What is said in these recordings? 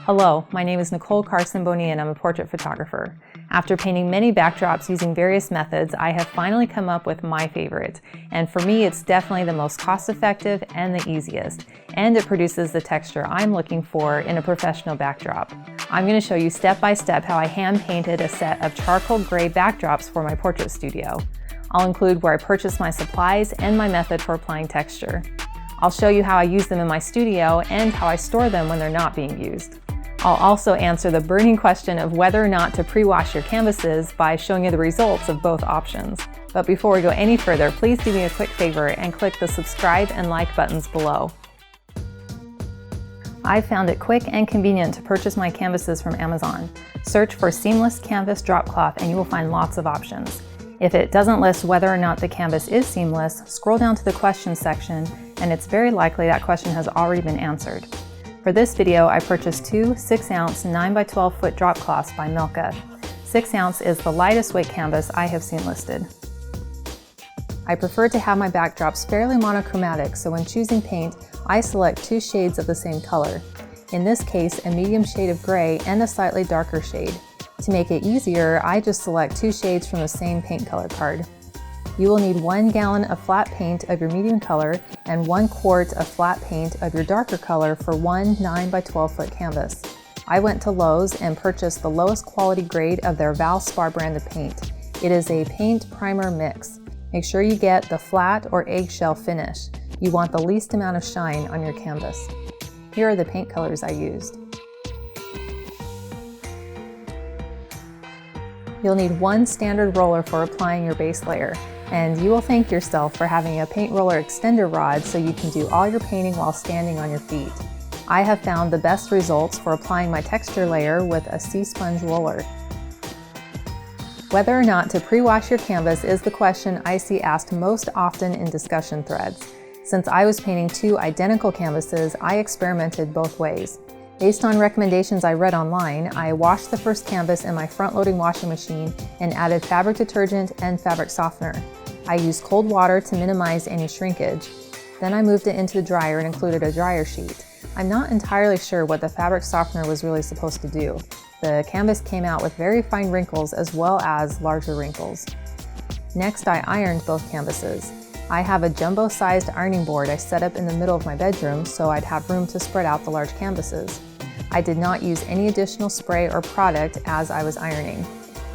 Hello, my name is Nicole Carson-Bonilla and I'm a portrait photographer. After painting many backdrops using various methods, I have finally come up with my favorite. And for me, it's definitely the most cost-effective and the easiest. And it produces the texture I'm looking for in a professional backdrop. I'm going to show you step by step how I hand-painted a set of charcoal gray backdrops for my portrait studio. I'll include where I purchased my supplies and my method for applying texture. I'll show you how I use them in my studio and how I store them when they're not being used. I'll also answer the burning question of whether or not to pre-wash your canvases by showing you the results of both options. But before we go any further, please do me a quick favor and click the subscribe and like buttons below. I found it quick and convenient to purchase my canvases from Amazon. Search for seamless canvas drop cloth and you will find lots of options. If it doesn't list whether or not the canvas is seamless, scroll down to the questions section and it's very likely that question has already been answered. For this video, I purchased two 6-ounce 9x12 foot drop cloths by Milka. 6 ounce is the lightest weight canvas I have seen listed. I prefer to have my backdrops fairly monochromatic, so when choosing paint, I select 2 shades of the same color. In this case, a medium shade of gray and a slightly darker shade. To make it easier, I just select 2 shades from the same paint color card. You will need 1 gallon of flat paint of your medium color and 1 quart of flat paint of your darker color for one 9x12 foot canvas. I went to Lowe's and purchased the lowest quality grade of their Valspar branded paint. It is a paint primer mix. Make sure you get the flat or eggshell finish. You want the least amount of shine on your canvas. Here are the paint colors I used. You'll need 1 standard roller for applying your base layer. And you will thank yourself for having a paint roller extender rod so you can do all your painting while standing on your feet. I have found the best results for applying my texture layer with a sea sponge roller. Whether or not to pre-wash your canvas is the question I see asked most often in discussion threads. Since I was painting 2 identical canvases, I experimented both ways. Based on recommendations I read online, I washed the first canvas in my front-loading washing machine and added fabric detergent and fabric softener. I used cold water to minimize any shrinkage. Then I moved it into the dryer and included a dryer sheet. I'm not entirely sure what the fabric softener was really supposed to do. The canvas came out with very fine wrinkles as well as larger wrinkles. Next, I ironed both canvases. I have a jumbo-sized ironing board I set up in the middle of my bedroom so I'd have room to spread out the large canvases. I did not use any additional spray or product as I was ironing.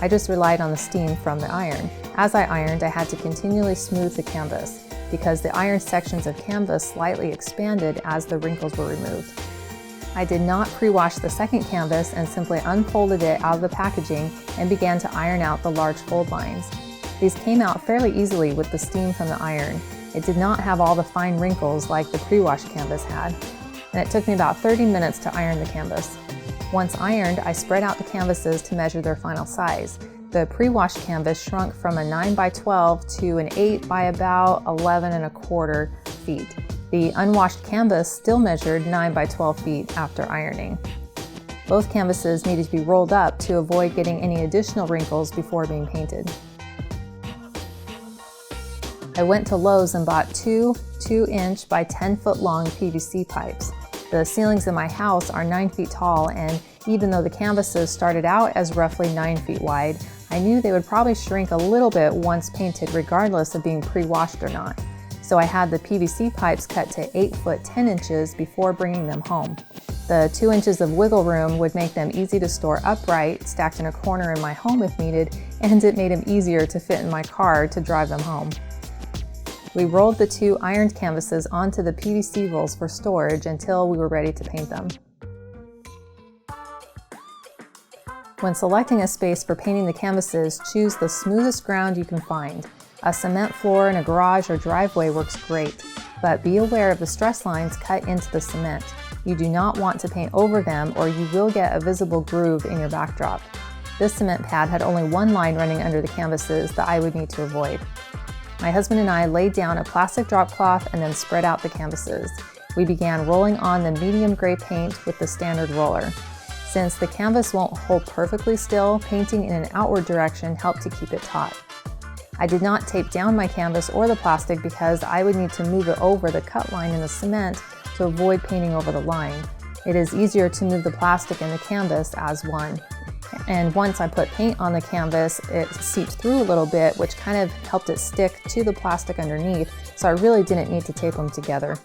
I just relied on the steam from the iron. As I ironed, I had to continually smooth the canvas because the iron sections of canvas slightly expanded as the wrinkles were removed. I did not pre-wash the second canvas and simply unfolded it out of the packaging and began to iron out the large fold lines. These came out fairly easily with the steam from the iron. It did not have all the fine wrinkles like the pre-wash canvas had, and it took me about 30 minutes to iron the canvas. Once ironed, I spread out the canvases to measure their final size. The pre-wash canvas shrunk from a 9x12 to an 8 by about 11¼ feet. The unwashed canvas still measured 9x12 feet after ironing. Both canvases needed to be rolled up to avoid getting any additional wrinkles before being painted. I went to Lowe's and bought 2 2-inch by 10-foot long PVC pipes. The ceilings in my house are 9 feet tall, and even though the canvases started out as roughly 9 feet wide, I knew they would probably shrink a little bit once painted regardless of being pre-washed or not. So I had the PVC pipes cut to 8 foot 10 inches before bringing them home. The 2 inches of wiggle room would make them easy to store upright, stacked in a corner in my home if needed, and it made them easier to fit in my car to drive them home. We rolled the 2 ironed canvases onto the PVC rolls for storage until we were ready to paint them. When selecting a space for painting the canvases, choose the smoothest ground you can find. A cement floor in a garage or driveway works great, but be aware of the stress lines cut into the cement. You do not want to paint over them or you will get a visible groove in your backdrop. This cement pad had only 1 line running under the canvases that I would need to avoid. My husband and I laid down a plastic drop cloth and then spread out the canvases. We began rolling on the medium gray paint with the standard roller. Since the canvas won't hold perfectly still, painting in an outward direction helped to keep it taut. I did not tape down my canvas or the plastic because I would need to move it over the cut line in the cement to avoid painting over the line. It is easier to move the plastic and the canvas as one. And once I put paint on the canvas, it seeped through a little bit, which kind of helped it stick to the plastic underneath, so I really didn't need to tape them together.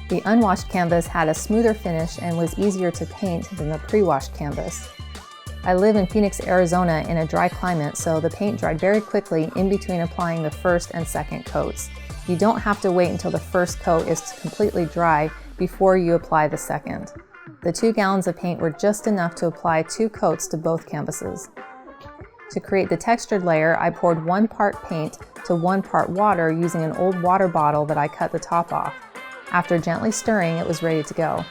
The unwashed canvas had a smoother finish and was easier to paint than the pre-washed canvas. I live in Phoenix, Arizona in a dry climate, so the paint dried very quickly in between applying the first and second coats. You don't have to wait until the first coat is completely dry before you apply the second. The 2 gallons of paint were just enough to apply 2 coats to both canvases. To create the textured layer, I poured 1 part paint to 1 part water using an old water bottle that I cut the top off. After gently stirring, it was ready to go.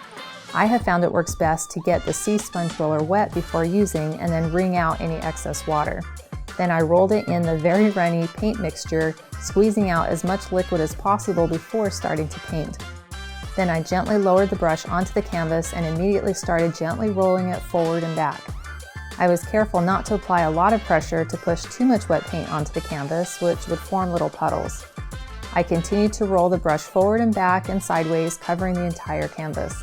I have found it works best to get the sea sponge roller wet before using and then wring out any excess water. Then I rolled it in the very runny paint mixture, squeezing out as much liquid as possible before starting to paint. Then I gently lowered the brush onto the canvas and immediately started gently rolling it forward and back. I was careful not to apply a lot of pressure to push too much wet paint onto the canvas, which would form little puddles. I continued to roll the brush forward and back and sideways, covering the entire canvas.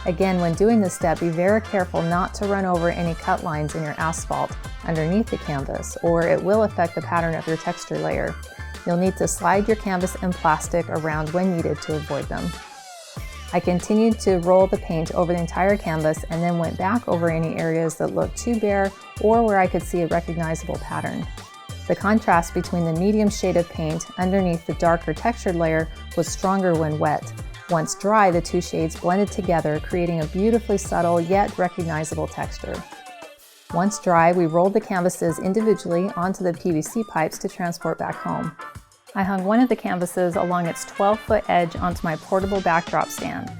Again, when doing this step, be very careful not to run over any cut lines in your asphalt underneath the canvas, or it will affect the pattern of your texture layer. You'll need to slide your canvas and plastic around when needed to avoid them. I continued to roll the paint over the entire canvas and then went back over any areas that looked too bare or where I could see a recognizable pattern. The contrast between the medium shade of paint underneath the darker textured layer was stronger when wet. Once dry, the 2 shades blended together, creating a beautifully subtle yet recognizable texture. Once dry, we rolled the canvases individually onto the PVC pipes to transport back home. I hung one of the canvases along its 12-foot edge onto my portable backdrop stand.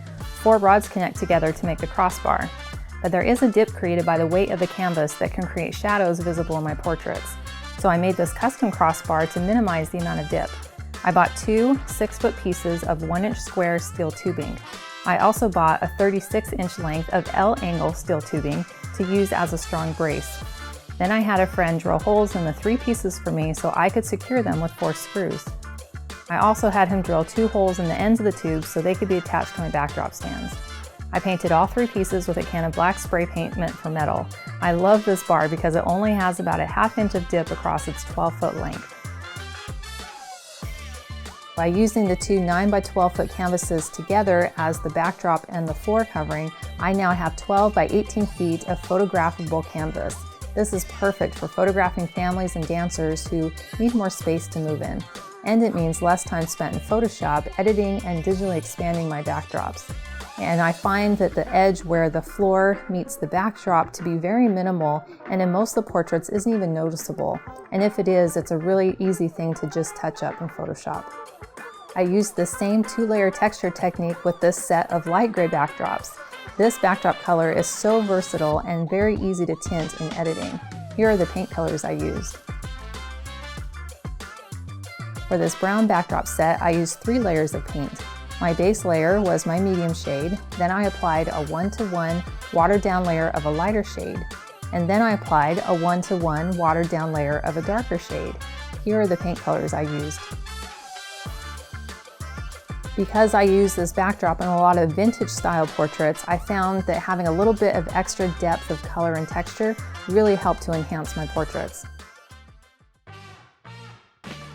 4 rods connect together to make the crossbar. But there is a dip created by the weight of the canvas that can create shadows visible in my portraits. So I made this custom crossbar to minimize the amount of dip. I bought 2 6-foot pieces of 1-inch square steel tubing. I also bought a 36-inch length of L-angle steel tubing to use as a strong brace. Then I had a friend drill holes in the 3 pieces for me so I could secure them with 4 screws. I also had him drill 2 holes in the ends of the tubes so they could be attached to my backdrop stands. I painted all 3 pieces with a can of black spray paint meant for metal. I love this bar because it only has about a 1/2 inch of dip across its 12-foot length. By using the 2 9x12-foot canvases together as the backdrop and the floor covering, I now have 12 by 18 feet of photographable canvas. This is perfect for photographing families and dancers who need more space to move in. And it means less time spent in Photoshop editing and digitally expanding my backdrops. And I find that the edge where the floor meets the backdrop to be very minimal, and in most of the portraits isn't even noticeable. And if it is, it's a really easy thing to just touch up in Photoshop. I used the same 2-layer texture technique with this set of light gray backdrops. This backdrop color is so versatile and very easy to tint in editing. Here are the paint colors I used. For this brown backdrop set, I used 3 layers of paint. My base layer was my medium shade, then I applied a 1-to-1 watered down layer of a lighter shade, and then I applied a 1-to-1 watered down layer of a darker shade. Here are the paint colors I used. Because I use this backdrop in a lot of vintage style portraits, I found that having a little bit of extra depth of color and texture really helped to enhance my portraits.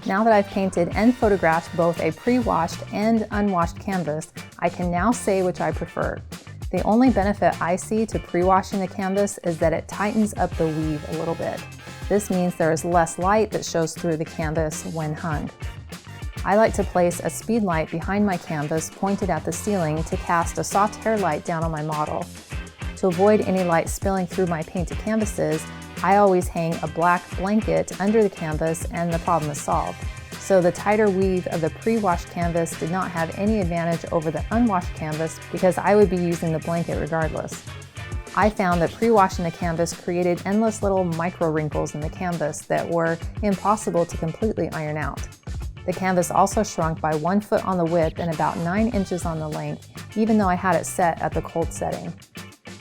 Now that I've painted and photographed both a pre-washed and unwashed canvas, I can now say which I prefer. The only benefit I see to pre-washing the canvas is that it tightens up the weave a little bit. This means there is less light that shows through the canvas when hung. I like to place a speed light behind my canvas pointed at the ceiling to cast a soft hair light down on my model. To avoid any light spilling through my painted canvases, I always hang a black blanket under the canvas and the problem is solved. So the tighter weave of the pre-washed canvas did not have any advantage over the unwashed canvas because I would be using the blanket regardless. I found that pre-washing the canvas created endless little micro wrinkles in the canvas that were impossible to completely iron out. The canvas also shrunk by 1 foot on the width and about 9 inches on the length, even though I had it set at the cold setting.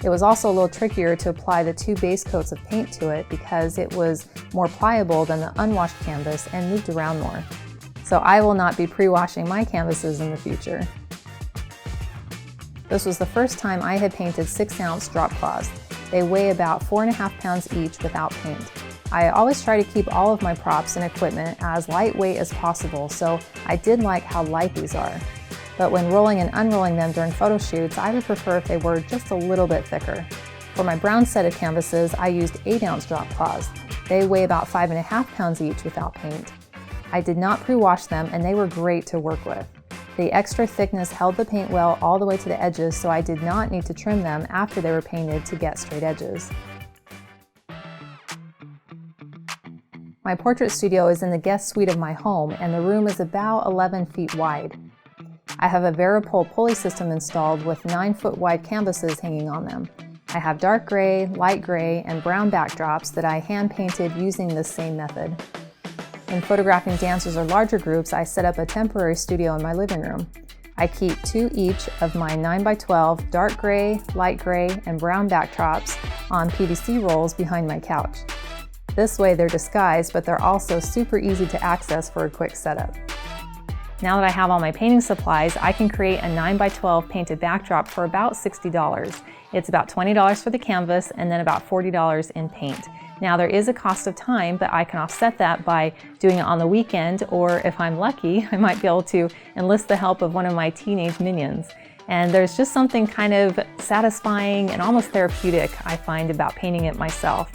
It was also a little trickier to apply the 2 base coats of paint to it because it was more pliable than the unwashed canvas and moved around more. So I will not be pre-washing my canvases in the future. This was the first time I had painted 6-ounce drop cloths. They weigh about 4.5 pounds each without paint. I always try to keep all of my props and equipment as lightweight as possible, so I did like how light these are. But when rolling and unrolling them during photo shoots, I would prefer if they were just a little bit thicker. For my brown set of canvases, I used 8-ounce drop cloths. They weigh about 5.5 pounds each without paint. I did not pre-wash them, and they were great to work with. The extra thickness held the paint well all the way to the edges, so I did not need to trim them after they were painted to get straight edges. My portrait studio is in the guest suite of my home, and the room is about 11 feet wide. I have a Varipole pulley system installed with 9-foot wide canvases hanging on them. I have dark gray, light gray, and brown backdrops that I hand painted using this same method. When photographing dancers or larger groups, I set up a temporary studio in my living room. I keep 2 each of my 9x12 dark gray, light gray, and brown backdrops on PVC rolls behind my couch. This way they're disguised, but they're also super easy to access for a quick setup. Now that I have all my painting supplies, I can create a 9x12 painted backdrop for about $60. It's about $20 for the canvas and then about $40 in paint. Now there is a cost of time, but I can offset that by doing it on the weekend, or if I'm lucky, I might be able to enlist the help of one of my teenage minions. And there's just something kind of satisfying and almost therapeutic I find about painting it myself.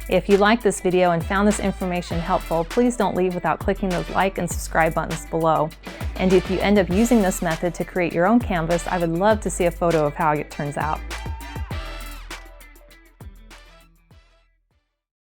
If you liked this video and found this information helpful, please don't leave without clicking those like and subscribe buttons below. And if you end up using this method to create your own canvas, I would love to see a photo of how it turns out.